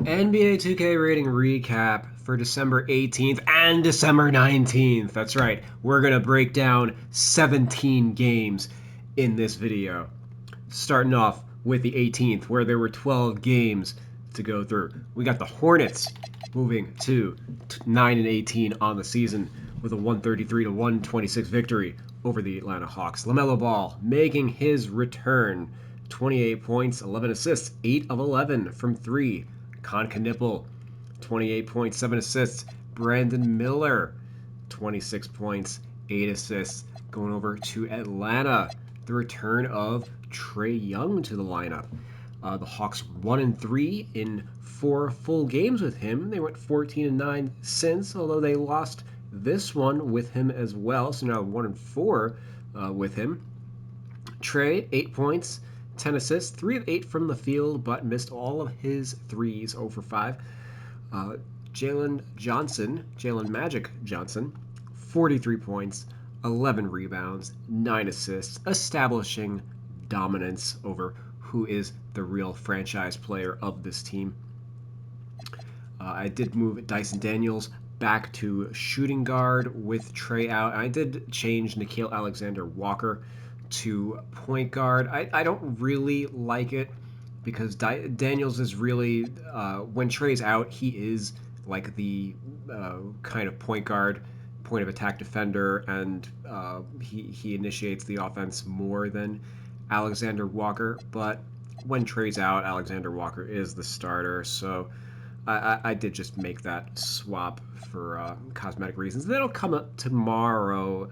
NBA 2K rating recap for December 18th and December 19th. That's right, we're going to break down 17 games in this video. Starting off with the 18th, where there were 12 games to go through. We got the Hornets moving to 9-18 on the season with a 133-126 victory over the Atlanta Hawks. LaMelo Ball making his return. 28 points, 11 assists, 8 of 11 from 3. Kon Knueppel, 28 points, 7 assists. Brandon Miller, 26 points, 8 assists. Going over to Atlanta, the return of Trae Young to the lineup. The Hawks 1-3 in 4 full games with him. They went 14-9 since, although they lost this one with him as well. So now 1-4 with him. Trae, 8 points, 10 assists, 3 of 8 from the field, but missed all of his threes, 0 for 5. Jalen Magic Johnson, 43 points, 11 rebounds, 9 assists, establishing dominance over who is the real franchise player of this team. I did move Dyson Daniels back to shooting guard with Trae out. I did change Nickeil Alexander-Walker to point guard. I don't really like it because Daniels is really, when Trae's out, he is like the kind of point guard, point of attack defender, and he initiates the offense more than Alexander Walker. But when Trae's out, Alexander Walker is the starter. So I did just make that swap for cosmetic reasons. That'll come up tomorrow.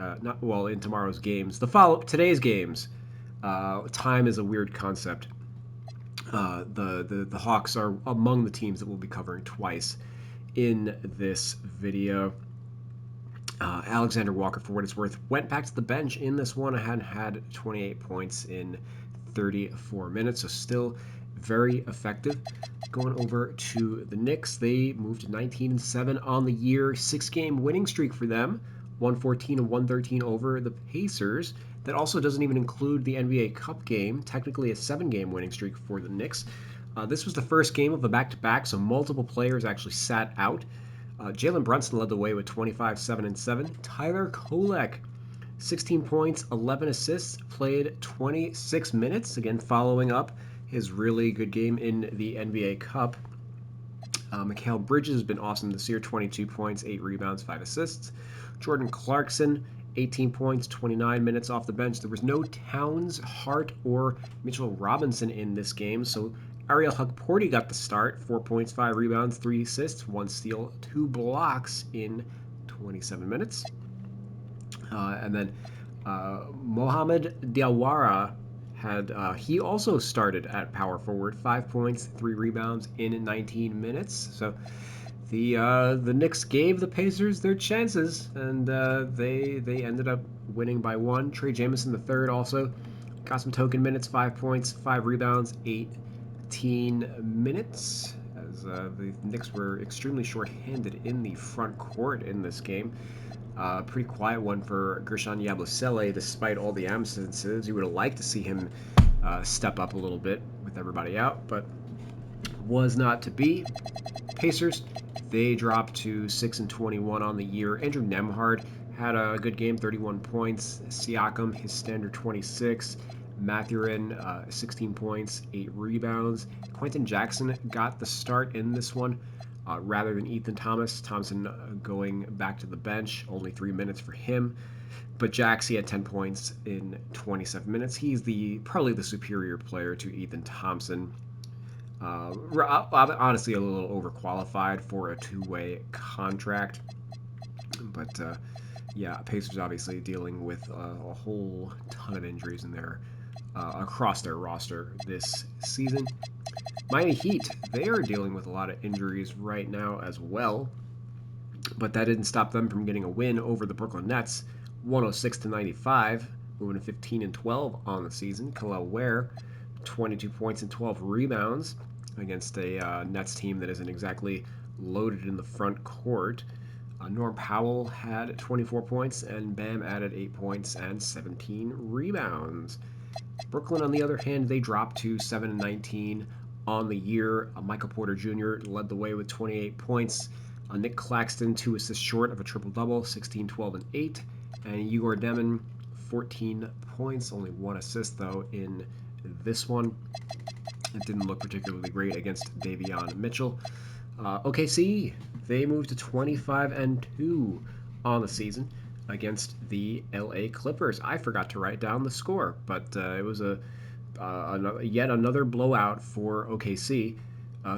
In tomorrow's games. Today's games. Time is a weird concept. The Hawks are among the teams that we'll be covering twice in this video. Alexander Walker, for what it's worth, went back to the bench in this one. I had 28 points in 34 minutes, so still very effective. Going over to the Knicks, they moved to 19-7 on the year, 6-game winning streak for them, 114-113 over the Pacers. That also doesn't even include the NBA Cup game, technically a 7-game winning streak for the Knicks. This was the first game of the back-to-back, so multiple players actually sat out. Jalen Brunson led the way with 25, 7, and 7. Tyler Kolek, 16 points, 11 assists, played 26 minutes, again following up his really good game in the NBA Cup. Mikal Bridges has been awesome this year, 22 points, 8 rebounds, 5 assists. Jordan Clarkson, 18 points, 29 minutes off the bench. There was no Towns, Hart, or Mitchell Robinson in this game, so Ariel Hukporti got the start, 4 points, 5 rebounds, 3 assists, 1 steal, 2 blocks in 27 minutes. And then Mohamed Diawara he also started at power forward, 5 points, 3 rebounds in 19 minutes. So the Knicks gave the Pacers their chances, and they ended up winning by 1. Trey Jamison III also got some token minutes, 5 points, 5 rebounds, 18 minutes, as the Knicks were extremely short-handed in the front court in this game. Pretty quiet one for Guerschon Yabusele, despite all the absences. You would have liked to see him step up a little bit with everybody out, but was not to be. Pacers, they dropped to 6-21 on the year. Andrew Nembhard had a good game, 31 points. Siakam, his standard 26. Mathurin, 16 points, 8 rebounds. Quentin Jackson got the start in this one. Rather than Ethan Thomas. Thompson going back to the bench, only 3 minutes for him. But Jax, he had 10 points in 27 minutes. He's probably the superior player to Ethan Thompson. Honestly, a little overqualified for a 2-way contract. But yeah, Pacers obviously dealing with a whole ton of injuries in across their roster this season. Miami Heat, they are dealing with a lot of injuries right now as well, but that didn't stop them from getting a win over the Brooklyn Nets, 106-95, moving to 15-12 on the season. Kel'el Ware, 22 points and 12 rebounds against a Nets team that isn't exactly loaded in the front court. Norm Powell had 24 points, and Bam added 8 points and 17 rebounds. Brooklyn, on the other hand, they dropped to 7-19 on the year. Michael Porter Jr. led the way with 28 points. Nick Claxton, 2 assists short of a triple-double, 16, 12, and 8. And Igor Demon, 14 points, only 1 assist, though, in this one. It didn't look particularly great against Davion Mitchell. OKC, they moved to 25-2 on the season against the LA Clippers. I forgot to write down the score, but it was yet another blowout for OKC.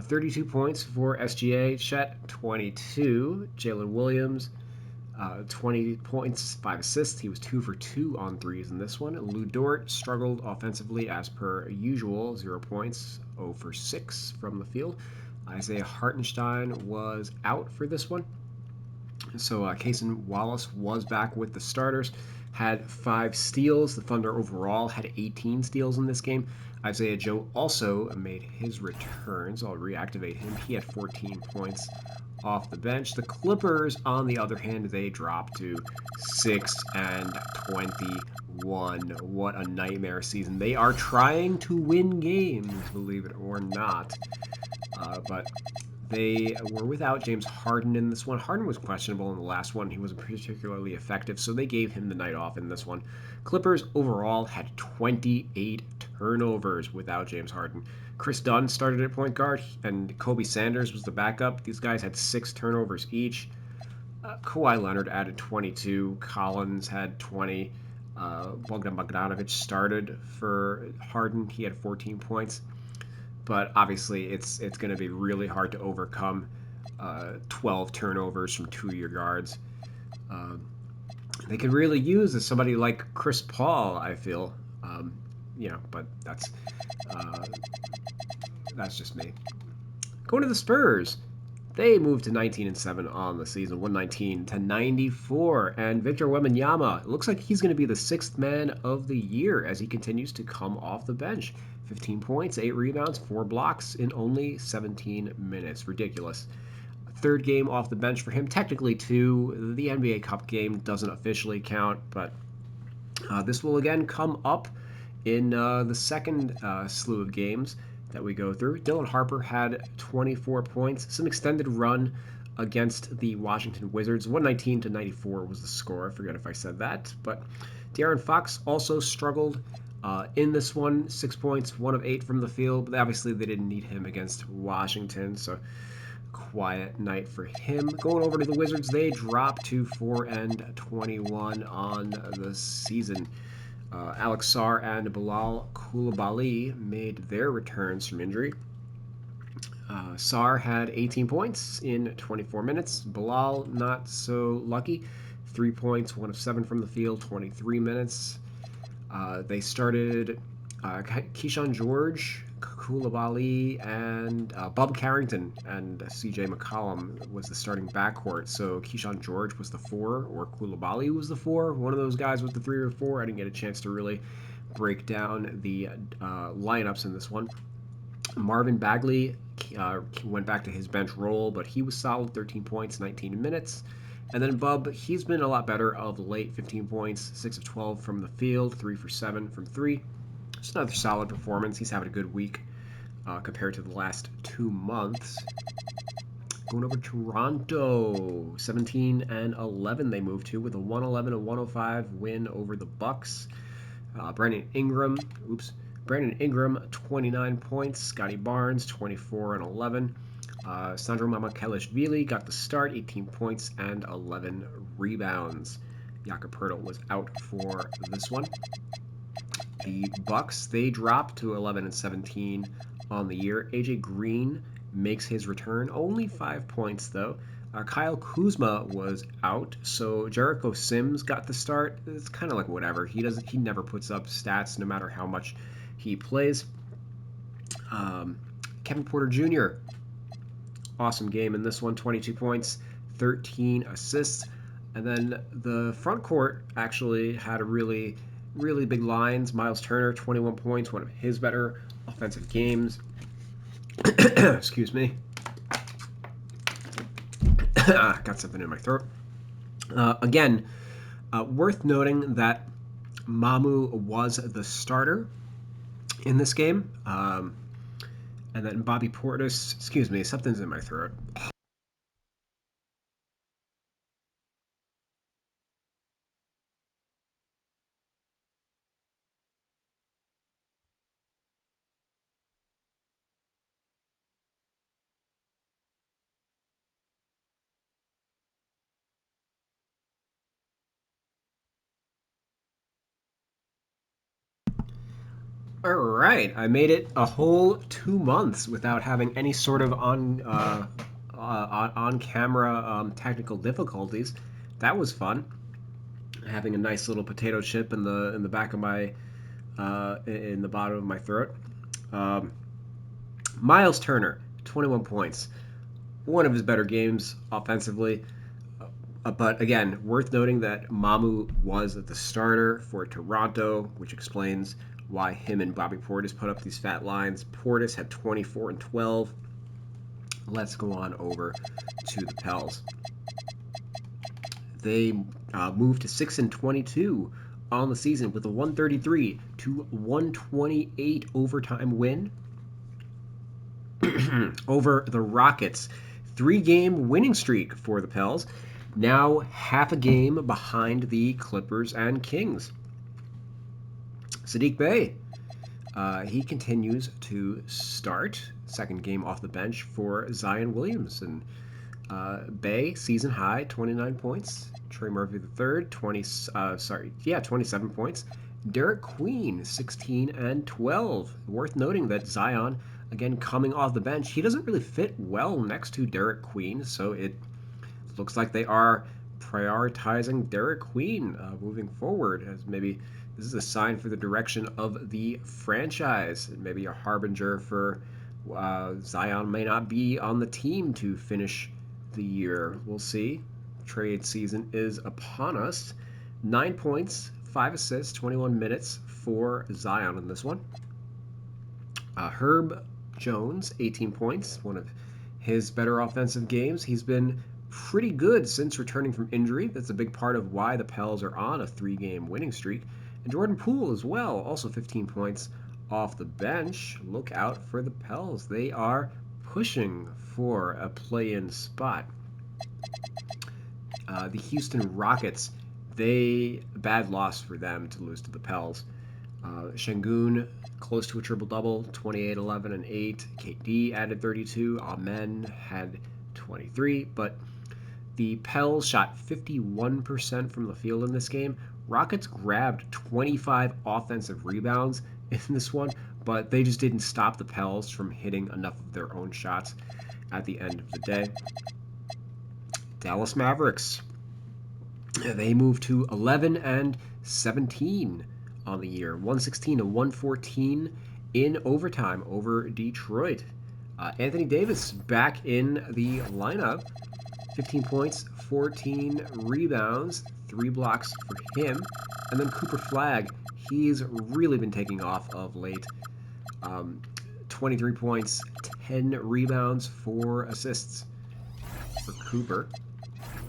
32 points for SGA. Chet, 22. Jalen Williams, 20 points, 5 assists. He was 2 for 2 on threes in this one. Lou Dort struggled offensively as per usual. 0 points, 0 for 6 from the field. Isaiah Hartenstein was out for this one. So Cason Wallace was back with the starters, had 5 steals. The Thunder overall had 18 steals in this game. Isaiah Joe also made his return, so I'll reactivate him. He had 14 points off the bench. The Clippers, on the other hand, they dropped to 6-21. What a nightmare season. They are trying to win games, believe it or not. But they were without James Harden in this one. Harden was questionable in the last one. He wasn't particularly effective, so they gave him the night off in this one. Clippers overall had 28 turnovers without James Harden. Chris Dunn started at point guard, and Kobe Sanders was the backup. These guys had 6 turnovers each. Kawhi Leonard added 22. Collins had 20. Bogdan Bogdanovic started for Harden. He had 14 points. But obviously, it's going to be really hard to overcome 12 turnovers from 2-year guards. They could really use somebody like Chris Paul, I feel. But that's just me. Going to the Spurs. They moved to 19-7 on the season, 119-94. And Victor Wembanyama, it looks like he's going to be the 6th man of the year as he continues to come off the bench. 15 points, 8 rebounds, 4 blocks in only 17 minutes. Ridiculous. 3rd game off the bench for him. Technically 2. The NBA Cup game doesn't officially count, but this will again come up in the second slew of games that we go through. Dylan Harper had 24 points. Some extended run against the Washington Wizards. 119-94 was the score. I forget if I said that. But De'Aaron Fox also struggled in this one. 6 points, 1 of 8 from the field. But obviously they didn't need him against Washington, so quiet night for him. Going over to the Wizards, they dropped to 4-21 on the season. Alex Sarr and Bilal Coulibaly made their returns from injury. Sarr had 18 points in 24 minutes. Bilal, not so lucky. 3 points, 1 of 7 from the field, 23 minutes. They started Keyshawn George, Coulibaly, and Bob Carrington and CJ McCollum was the starting backcourt. So Keyshawn George was the 4, or Coulibaly was the 4. One of those guys was the 3 or 4. I didn't get a chance to really break down the lineups in this one. Marvin Bagley went back to his bench role, but he was solid, 13 points, 19 minutes. And then Bub, he's been a lot better of late, 15 points, 6 of 12 from the field, 3 for 7 from 3. Just another solid performance. He's having a good week compared to the last 2 months. Going over to Toronto, 17-11 they moved to with a 111-105 win over the Bucks. Brandon Ingram, 29 points. Scotty Barnes, 24-11. Sandro Mamakhelishvili got the start, 18 points and 11 rebounds. Jakob Poeltl was out for this one. The Bucks, they dropped to 11-17 on the year. AJ Green makes his return, only 5 points though. Kyle Kuzma was out, so Jericho Sims got the start. It's kind of like whatever. He never puts up stats no matter how much he plays. Kevin Porter Jr., awesome game in this one, 22 points, 13 assists. And then the front court actually had a really big lines. Miles Turner, 21 points, one of his better offensive games. Excuse me. Got something in my throat. Again, worth noting that Mamu was the starter in this game. And then Bobby Portis, excuse me, something's in my throat. All right, I made it a whole 2 months without having any sort of on camera technical difficulties. That was fun. Having a nice little potato chip in the back of my in the bottom of my throat. Um, Miles Turner, 21 points. One of his better games offensively. But again, worth noting that Mamu was the starter for Toronto, which explains why him and Bobby Portis put up these fat lines. Portis had 24 and 12. Let's go on over to the Pels. They moved to 6 and 22 on the season with a 133 to 128 overtime win over the Rockets. 3-game winning streak for the Pels. Now half a game behind the Clippers and Kings. Saddiq Bey, he continues to start. Second game off the bench for Zion Williamson. Bey, season high, 29 points. Trey Murphy III, 27 points. Derek Queen, 16 and 12. Worth noting that Zion, again, coming off the bench, he doesn't really fit well next to Derek Queen, so it looks like they are prioritizing Derek Queen moving forward, as maybe this is a sign for the direction of the franchise, and maybe a harbinger for Zion may not be on the team to finish the year. We'll see. Trade season is upon us. 9 points, 5 assists, 21 minutes for Zion in this one. Herb Jones, 18 points, one of his better offensive games. He's been pretty good since returning from injury. That's a big part of why the Pels are on a 3-game winning streak. And Jordan Poole as well, also 15 points off the bench. Look out for the Pels. They are pushing for a play-in spot. The Houston Rockets, bad loss for them to lose to the Pels. Şengün, close to a triple-double, 28, 11, and 8. KD added 32. Amen had 23. But the Pels shot 51% from the field in this game. Rockets grabbed 25 offensive rebounds in this one, but they just didn't stop the Pels from hitting enough of their own shots at the end of the day. Dallas Mavericks, they moved to 11 and 17 on the year, 116 to 114 in overtime over Detroit. Anthony Davis back in the lineup, 15 points, 14 rebounds, 3 blocks for him. And then Cooper Flagg, he's really been taking off of late. 23 points, 10 rebounds, 4 assists for Cooper.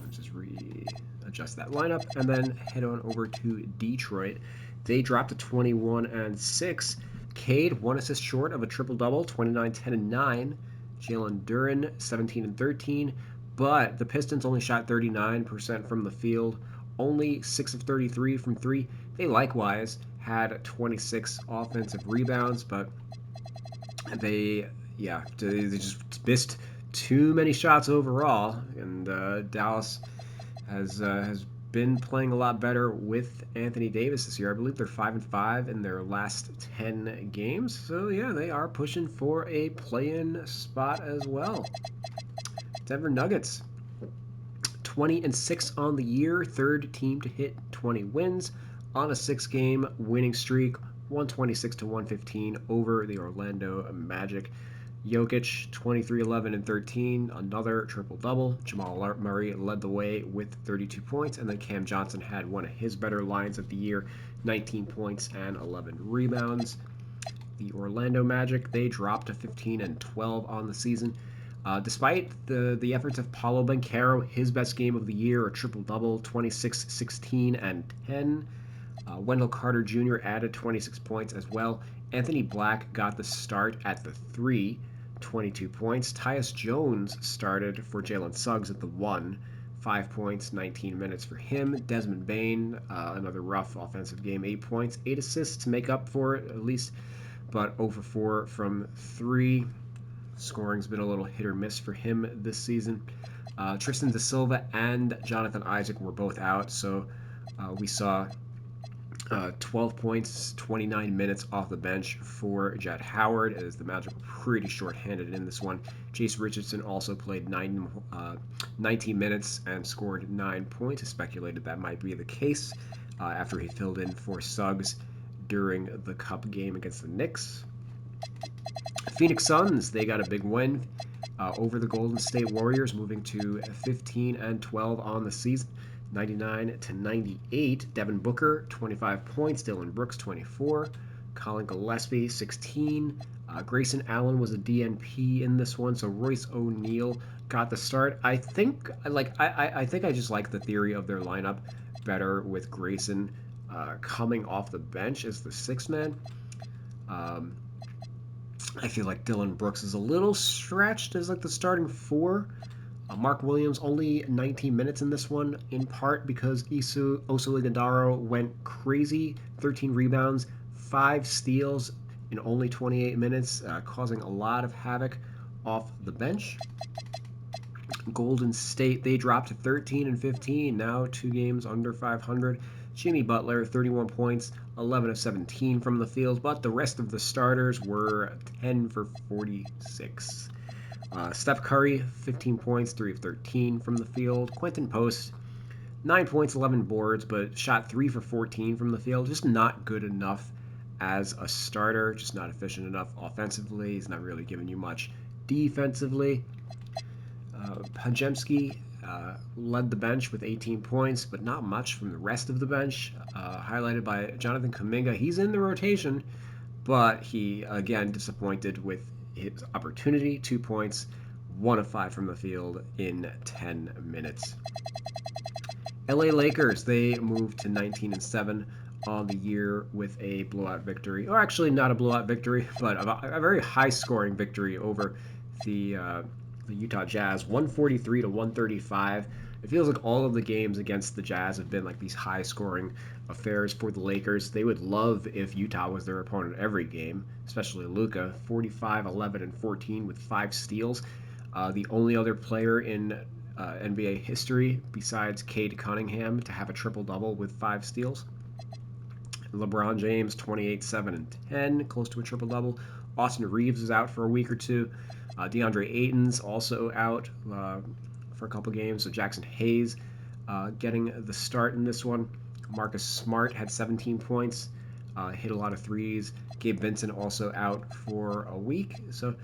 Let's just readjust that lineup and then head on over to Detroit. They dropped to 21 and 6. Cade, 1 assist short of a triple-double, 29, 10, and 9. Jalen Duren, 17 and 13. But the Pistons only shot 39% from the field, only 6 of 33 from 3. They likewise had 26 offensive rebounds, but they just missed too many shots overall. And Dallas has been playing a lot better with Anthony Davis this year. I believe they're 5-5 in their last 10 games. So yeah, they are pushing for a play-in spot as well. Denver Nuggets, 20 and 6 on the year, third team to hit 20 wins on a 6-game winning streak, 126 to 115 over the Orlando Magic. Jokic, 23, 11, and 13, another triple-double. Jamal Murray led the way with 32 points, and then Cam Johnson had one of his better lines of the year, 19 points and 11 rebounds. The Orlando Magic, they dropped to 15 and 12 on the season. Despite the efforts of Paolo Banchero, his best game of the year, a triple-double, 26, 16, and 10. Wendell Carter Jr. added 26 points as well. Anthony Black got the start at the 3. 22 points. Tyus Jones started for Jalen Suggs at the 1. 5 points, 19 minutes for him. Desmond Bane, another rough offensive game, 8 points, 8 assists to make up for it at least, but 0 for 4 from 3. Scoring's been a little hit or miss for him this season. Tristan Da Silva and Jonathan Isaac were both out, so we saw 12 points, 29 minutes off the bench for Jett Howard, as the Magic were pretty short-handed in this one. Chase Richardson also played 19 minutes and scored 9 points. I speculated that might be the case after he filled in for Suggs during the Cup game against the Knicks. Phoenix Suns, they got a big win over the Golden State Warriors, moving to 15-12 on the season. 99-98. Devin Booker, 25 points. Dillon Brooks, 24. Colin Gillespie, 16. Grayson Allen was a DNP in this one, so Royce O'Neal got the start. I think I just like the theory of their lineup better with Grayson coming off the bench as the sixth man. I feel like Dillon Brooks is a little stretched as like the starting 4. Mark Williams only 19 minutes in this one, in part because Oso Ighodaro went crazy. 13 rebounds, 5 steals in only 28 minutes, causing a lot of havoc off the bench. Golden State, they dropped to 13-15, now 2 games under 500. Jimmy Butler, 31 points, 11 of 17 from the field, but the rest of the starters were 10 for 46. Steph Curry, 15 points, 3 of 13 from the field. Quentin Post, 9 points, 11 boards, but shot 3 for 14 from the field. Just not good enough as a starter, just not efficient enough offensively. He's not really giving you much defensively. Podziemski led the bench with 18 points, but not much from the rest of the bench, highlighted by Jonathan Kuminga. He's in the rotation, but he, again, disappointed with his opportunity. 2 points, 1 of 5 from the field in 10 minutes. LA Lakers, they moved to 19-7 on the year with a blowout victory, or actually not a blowout victory, but a very high-scoring victory over the Utah Jazz, 143-135. It feels like all of the games against the Jazz have been like these high-scoring affairs for the Lakers. They would love if Utah was their opponent every game, especially Luka, 45, 11, and 14 with 5 steals. The only other player in NBA history besides Cade Cunningham to have a triple-double with 5 steals. LeBron James, 28, 7, and 10, close to a triple-double. Austin Reeves is out for a week or two. DeAndre Ayton's also out for a couple games. So Jackson Hayes getting the start in this one. Marcus Smart had 17 points, hit a lot of threes. Gabe Vincent also out for a week. So,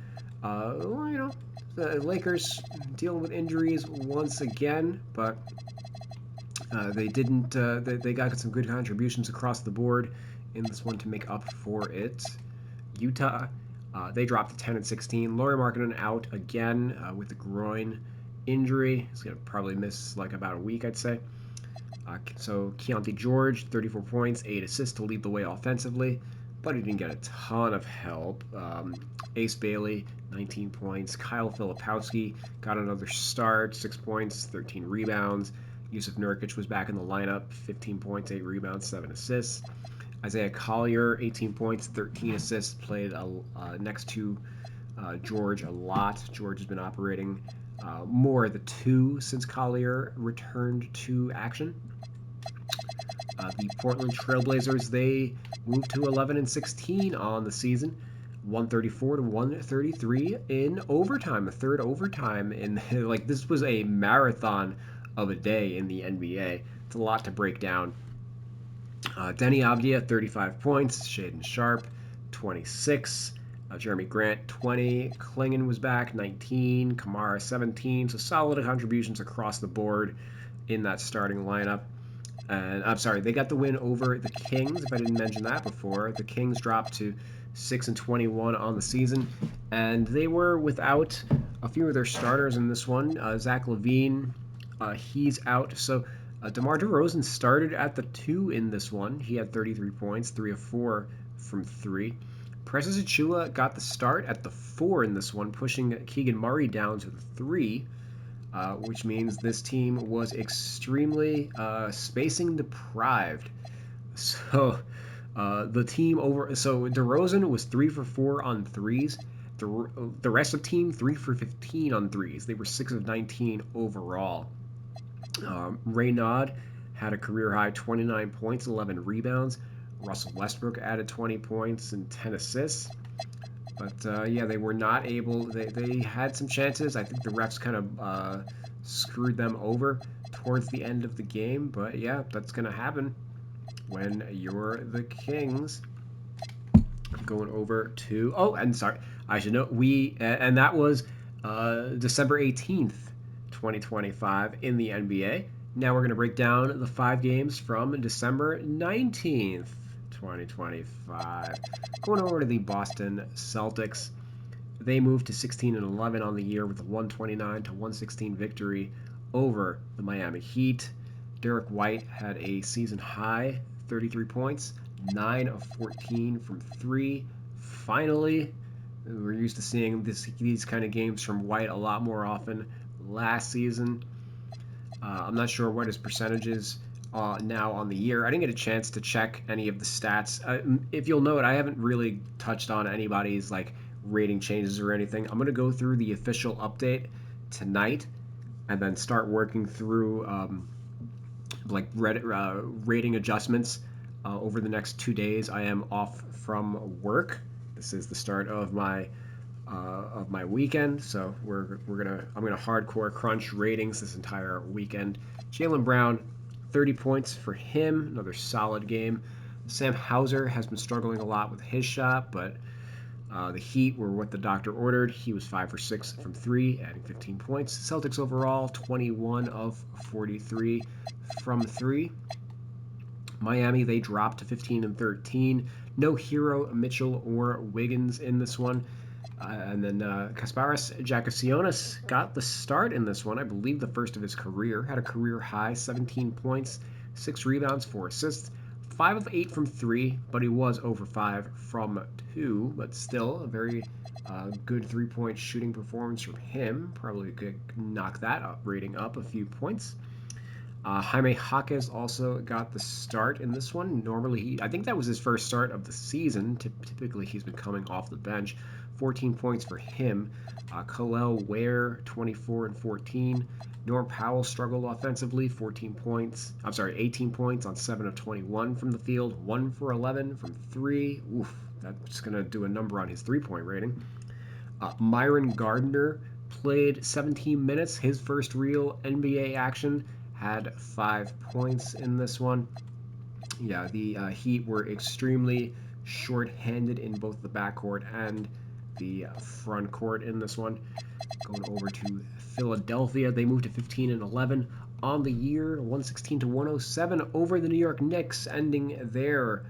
the Lakers dealing with injuries once again, but they didn't. They got some good contributions across the board in this one to make up for it. Utah, they dropped to 10-16. Lauri Markkanen out again with the groin injury. He's gonna probably miss like about a week, I'd say. So Keontae George, 34 points, 8 assists to lead the way offensively, but he didn't get a ton of help. Ace Bailey, 19 points. Kyle Filipowski got another start, 6 points, 13 rebounds. Yusuf Nurkic was back in the lineup, 15 points, 8 rebounds, 7 assists. Isaiah Collier, 18 points, 13 assists, played next to George a lot. George has been operating more at the 2 since Collier returned to action. The Portland Trailblazers, they moved to 11-16 on the season, 134-133 in overtime, a third overtime. Like, this was a marathon of a day in the NBA. It's a lot to break down. Denny Avdia, 35 points. Shaedon Sharpe, 26. Jeremy Grant, 20. Klingon was back, 19. Kamara, 17. So solid contributions across the board in that starting lineup. And I'm sorry, they got the win over the Kings, if I didn't mention that before. The Kings dropped to 6-21 on the season, and they were without a few of their starters in this one. Zach LaVine, he's out. So DeMar DeRozan started at the 2 in this one. He had 33 points, 3 of 4 from 3. Precious Achiuwa got the start at the 4 in this one, pushing Keegan Murray down to the 3, which means this team was extremely spacing deprived. So the team so DeRozan was 3 for 4 on threes. The rest of the team 3 for 15 on threes. They were 6 of 19 overall. Raynaud had a career high 29 points, 11 rebounds. Russell Westbrook added 20 points and 10 assists. But yeah, they were not able. They had some chances. I think the refs kind of screwed them over towards the end of the game. But yeah, that's going to happen when you're the Kings. Going over to and sorry, I should know and that was December 18th, 2025 in the NBA. Now we're going to break down the 5 games from December 19th, 2025. Going over to the Boston Celtics. They moved to 16-11 on the year with a 129-116 victory over the Miami Heat. Derek White had a season high 33 points, 9 of 14 from 3. Finally, we're used to seeing these kind of games from White a lot more often last season. I'm not sure what his percentage is now on the year. I didn't get a chance to check any of the stats. If you'll note, I haven't really touched on anybody's rating changes or anything. I'm going to go through the official update tonight and then start working through rating adjustments over the next 2 days. I am off from work. This is the start of my weekend, so I'm gonna hardcore crunch ratings this entire weekend. Jaylen Brown, 30 points for him, another solid game. Sam Hauser has been struggling a lot with his shot, but the Heat were what the doctor ordered. He was 5 for 6 from 3, adding 15 points. Celtics overall, 21 of 43 from 3. Miami, they dropped to 15-13. No Hero, Mitchell, or Wiggins in this one. And then Kasparas Giannis got the start in this one, I believe the first of his career. Had a career high, 17 points, 6 rebounds, 4 assists. 5 of 8 from 3, but he was over 5 from 2. But still, a very good 3-point shooting performance from him. Probably could knock that rating up a few points. Jaime Jaquez also got the start in this one. Normally, I think that was his first start of the season. Typically, he's been coming off the bench. 14 points for him. Kel'el Ware, 24 and 14. Norm Powell struggled offensively, 18 points on 7 of 21 from the field, 1 for 11 from 3. Oof, that's going to do a number on his 3-point rating. Myron Gardner played 17 minutes, his first real NBA action, had 5 points in this one. Yeah, the Heat were extremely short-handed in both the backcourt and the front court in this one. Going over to Philadelphia, they moved to 15-11 on the year, 116-107 over the New York Knicks, ending their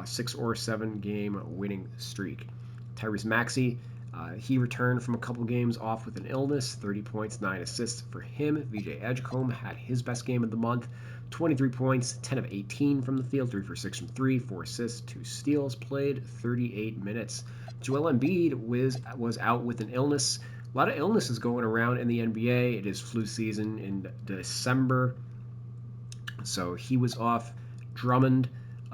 6 or 7 game winning streak. Tyrese Maxey, he returned from a couple games off with an illness, 30 points, 9 assists for him. VJ Edgecombe had his best game of the month, 23 points, 10 of 18 from the field, 3 for 6 from 3, 4 assists, 2 steals, played 38 minutes. Joel Embiid was out with an illness. A lot of illnesses going around in the NBA. It is flu season in December, so he was off. Drummond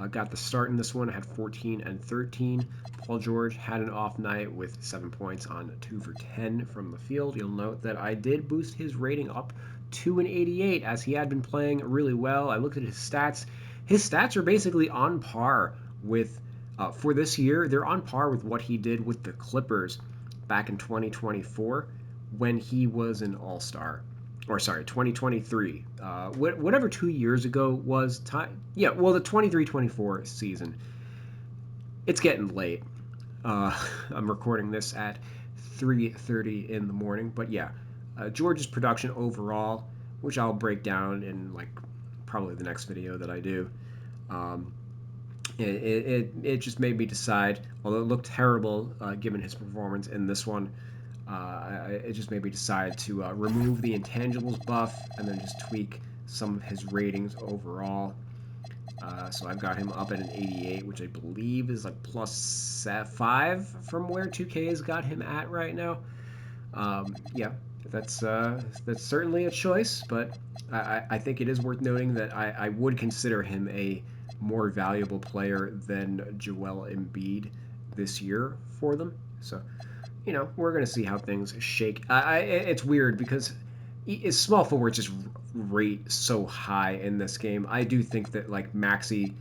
got the start in this one, had 14 and 13. Paul George had an off night with 7 points on 2 for 10 from the field. You'll note that I did boost his rating up to an 88 as he had been playing really well. I looked at his stats. His stats are basically on par with, for this year, they're on par with what he did with the Clippers back in 2024 when he was an all-star. Or sorry, 2023. Whatever 2 years ago was time. Yeah, well, the 23-24 season. It's getting late. I'm recording this at 3:30 in the morning. But yeah, George's production overall, which I'll break down in probably the next video that I do. It just made me decide, although it looked terrible given his performance in this one, it just made me decide to remove the intangibles buff and then just tweak some of his ratings overall. So I've got him up at an 88, which I believe is like plus 5 from where 2K's got him at right now. Yeah, that's certainly a choice, but I think it is worth noting that I would consider him a more valuable player than Joel Embiid this year for them. So, we're going to see how things shake. It's weird because small forwards just rate so high in this game. I do think that like Maxey,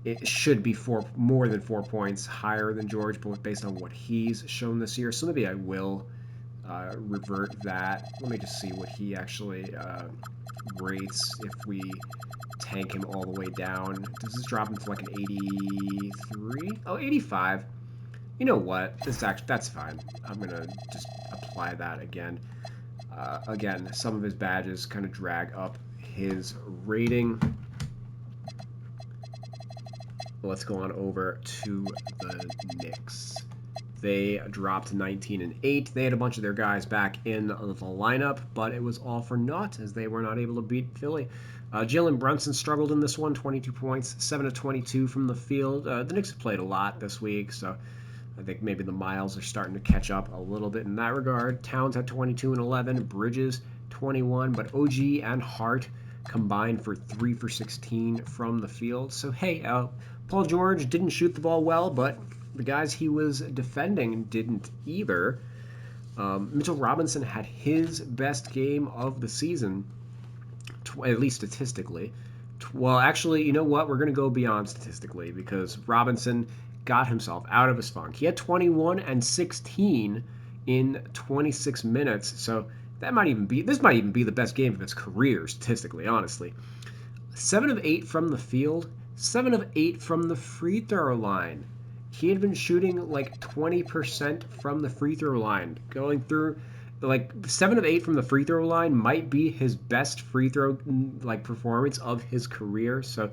it should be more than 4 points higher than George, but based on what he's shown this year. So maybe I will revert that. Let me just see what he actually rates if we tank him all the way down. Does this drop him to like an 83? Oh, 85. You know what? That's fine. I'm gonna just apply that again. Again, some of his badges kind of drag up his rating. Let's go on over to the Knicks. They dropped 19 and 8. They had a bunch of their guys back in the lineup, but it was all for naught as they were not able to beat Philly. Jalen Brunson struggled in this one, 22 points, 7 of 22 from the field. The Knicks have played a lot this week, so I think maybe the miles are starting to catch up a little bit in that regard. Towns had 22 and 11, Bridges 21, but OG and Hart combined for 3 for 16 from the field. So, hey, Paul George didn't shoot the ball well, but the guys he was defending didn't either. Mitchell Robinson had his best game of the season, at least statistically. Well, actually, you know what? We're going to go beyond statistically because Robinson got himself out of his funk. He had 21 and 16 in 26 minutes, so this might even be the best game of his career statistically, honestly. 7 of 8 from the field, 7 of 8 from the free throw line. He had been shooting like 20% from the free throw line, going through like 7 of 8 from the free throw line might be his best free throw like performance of his career. So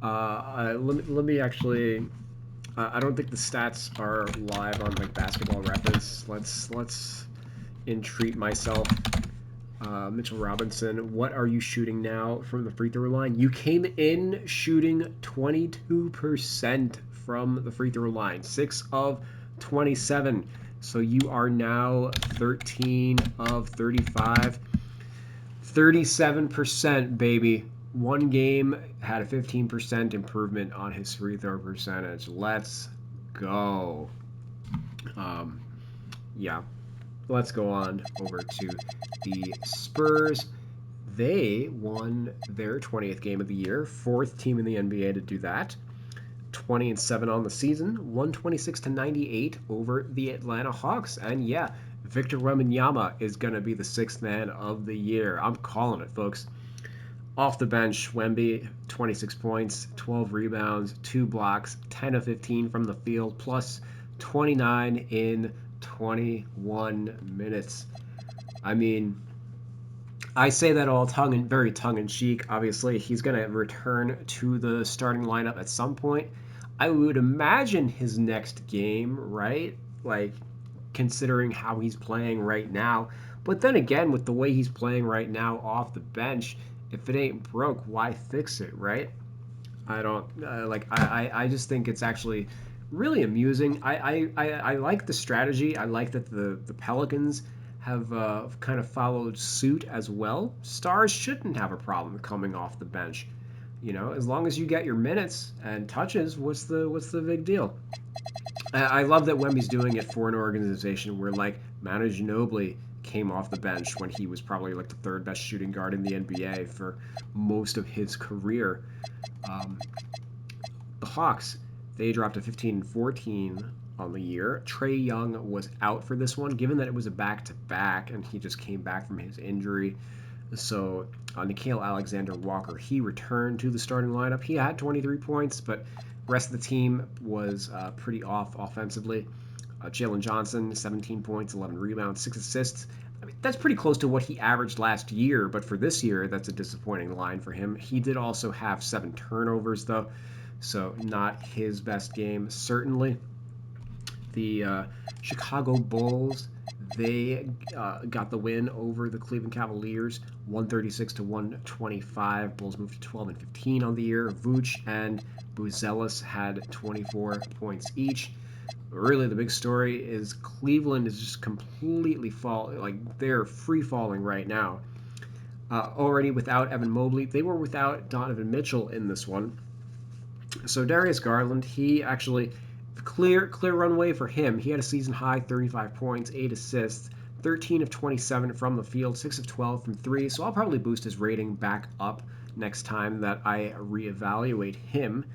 let me actually. I don't think the stats are live on like Basketball Reference. Let's entreat myself. Mitchell Robinson, what are you shooting now from the free throw line? You came in shooting 22% from the free throw line, 6 of 27. So you are now 13 of 35, 37%, baby. One game had a 15% improvement on his free throw percentage. Let's go. Yeah. Let's go on over to the Spurs. They won their 20th game of the year, 4th team in the NBA to do that. 20 and 7 on the season, 126-98 over the Atlanta Hawks. And yeah, Victor Wembanyama is going to be the 6th man of the year. I'm calling it, folks. Off the bench, Wemby, 26 points, 12 rebounds, 2 blocks, 10 of 15 from the field, plus 29 in 21 minutes. I mean, I say that all very tongue-in-cheek. Obviously, he's going to return to the starting lineup at some point. I would imagine his next game, right? Like, considering how he's playing right now. But then again, with the way he's playing right now off the bench, if it ain't broke, why fix it, right? I don't I just think it's actually really amusing. I like the strategy. I like that the Pelicans have kind of followed suit as well. Stars shouldn't have a problem coming off the bench. As long as you get your minutes and touches, what's the big deal? I love that Wemby's doing it for an organization where like Manu Ginobili came off the bench when he was probably like the 3rd best shooting guard in the NBA for most of his career. The Hawks, they dropped to 15 and 14 on the year. Trae Young was out for this one, given that it was a back-to-back and he just came back from his injury. So Nickeil Alexander-Walker, he returned to the starting lineup. He had 23 points, but the rest of the team was pretty off offensively. Jalen Johnson, 17 points, 11 rebounds, 6 assists. I mean, that's pretty close to what he averaged last year, but for this year, that's a disappointing line for him. He did also have 7 turnovers, though, so not his best game, certainly. The Chicago Bulls, They got the win over the Cleveland Cavaliers, 136 to 125. Bulls moved to 12 and 15 on the year. Vooch and Buzelis had 24 points each. Really, the big story is Cleveland is just completely they're free falling right now. Already without Evan Mobley, they were without Donovan Mitchell in this one. So Darius Garland, he actually clear runway for him. He had a season high 35 points, 8 assists, 13 of 27 from the field, 6 of 12 from 3. So I'll probably boost his rating back up next time that I reevaluate him.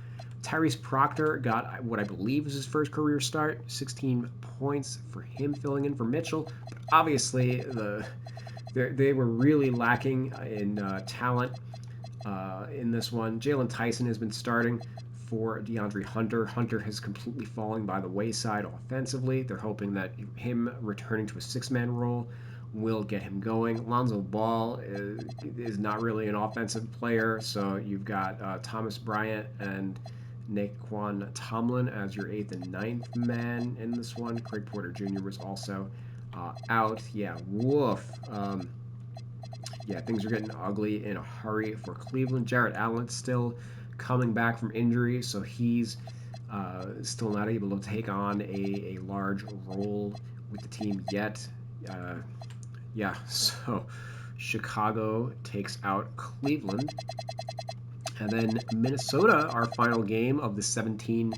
Tyrese Proctor got what I believe is his first career start, 16 points for him filling in for Mitchell. But obviously, they were really lacking in talent in this one. Jalen Tyson has been starting for DeAndre Hunter. Hunter has completely fallen by the wayside offensively. They're hoping that him returning to a six-man role will get him going. Lonzo Ball is not really an offensive player, so you've got Thomas Bryant and Naquan Tomlin as your 8th and 9th man in this one. Craig Porter Jr. was also out. Yeah, woof. Yeah, things are getting ugly in a hurry for Cleveland. Jarrett Allen still coming back from injury, so he's still not able to take on a large role with the team yet. Yeah, so Chicago takes out Cleveland. And then Minnesota, our final game of the 17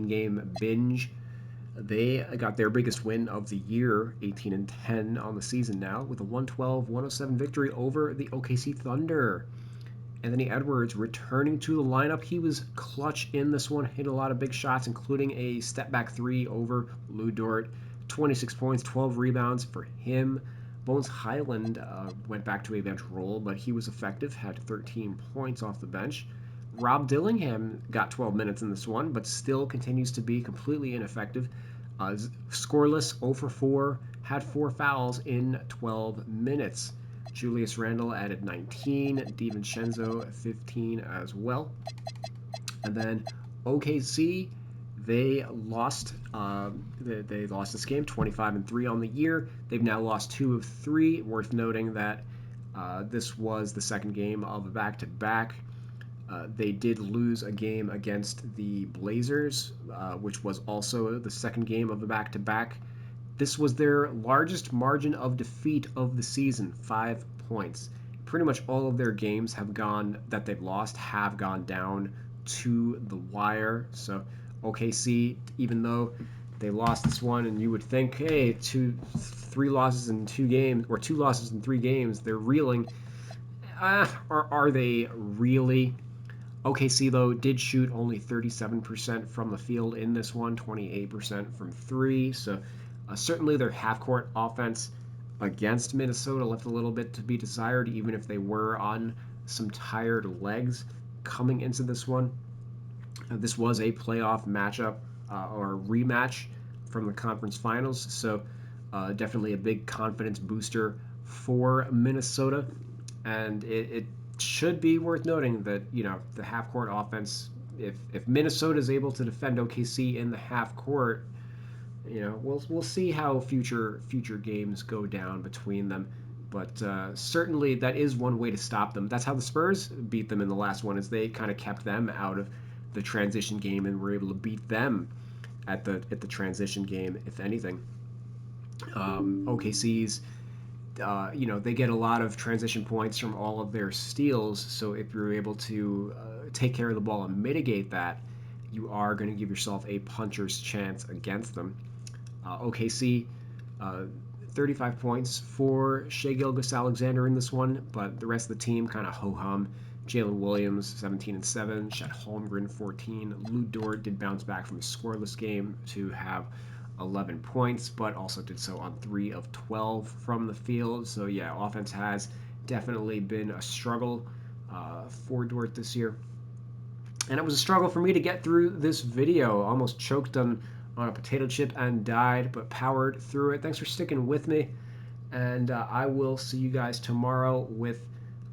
game binge. They got their biggest win of the year, 18 and 10 on the season now, with a 112-107 victory over the OKC Thunder. Anthony Edwards returning to the lineup. He was clutch in this one, hit a lot of big shots, including a step-back three over Lou Dort. 26 points, 12 rebounds for him. Bones Highland went back to a bench role, but he was effective, had 13 points off the bench. Rob Dillingham got 12 minutes in this one, but still continues to be completely ineffective. Scoreless, 0 for 4, had 4 fouls in 12 minutes. Julius Randle added 19, DiVincenzo 15 as well. And then OKC, they lost. They lost this game, 25 and 3 on the year. They've now lost 2 of 3. Worth noting that this was the second game of a back-to-back. They did lose a game against the Blazers, which was also the second game of the back-to-back. This was their largest margin of defeat of the season, 5 points. Pretty much all of their games that they've lost have gone down to the wire. So OKC, even though they lost this one, and you would think, hey, 2 losses in 2 games, or 2 losses in 3 games, they're reeling. Are they really? OKC, though, did shoot only 37% from the field in this one, 28% from 3. So certainly their half-court offense against Minnesota left a little bit to be desired, even if they were on some tired legs coming into this one. This was a playoff matchup or rematch from the conference finals, so definitely a big confidence booster for Minnesota. And it should be worth noting that, the half-court offense, if Minnesota is able to defend OKC in the half-court, we'll see how future games go down between them. But certainly that is one way to stop them. That's how the Spurs beat them in the last one, is they kind of kept them out of the transition game and were able to beat them at the transition game, if anything. OKC's, they get a lot of transition points from all of their steals. So if you're able to take care of the ball and mitigate that, you are going to give yourself a puncher's chance against them. OKC, 35 points for Shai Gilgeous-Alexander in this one, but the rest of the team kind of ho-hum. Jalen Williams, 17 and 7. Chet Holmgren, 14. Lou Dort did bounce back from a scoreless game to have 11 points, but also did so on 3 of 12 from the field. So yeah, offense has definitely been a struggle for Dort this year. And it was a struggle for me to get through this video. Almost choked on a potato chip and died, but powered through it. Thanks for sticking with me, and I will see you guys tomorrow with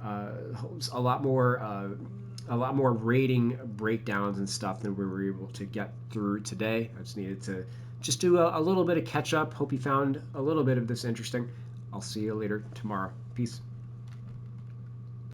a lot more rating breakdowns and stuff than we were able to get through today. I just needed to just do a little bit of catch up. Hope you found a little bit of this interesting. I'll see you later tomorrow. Peace.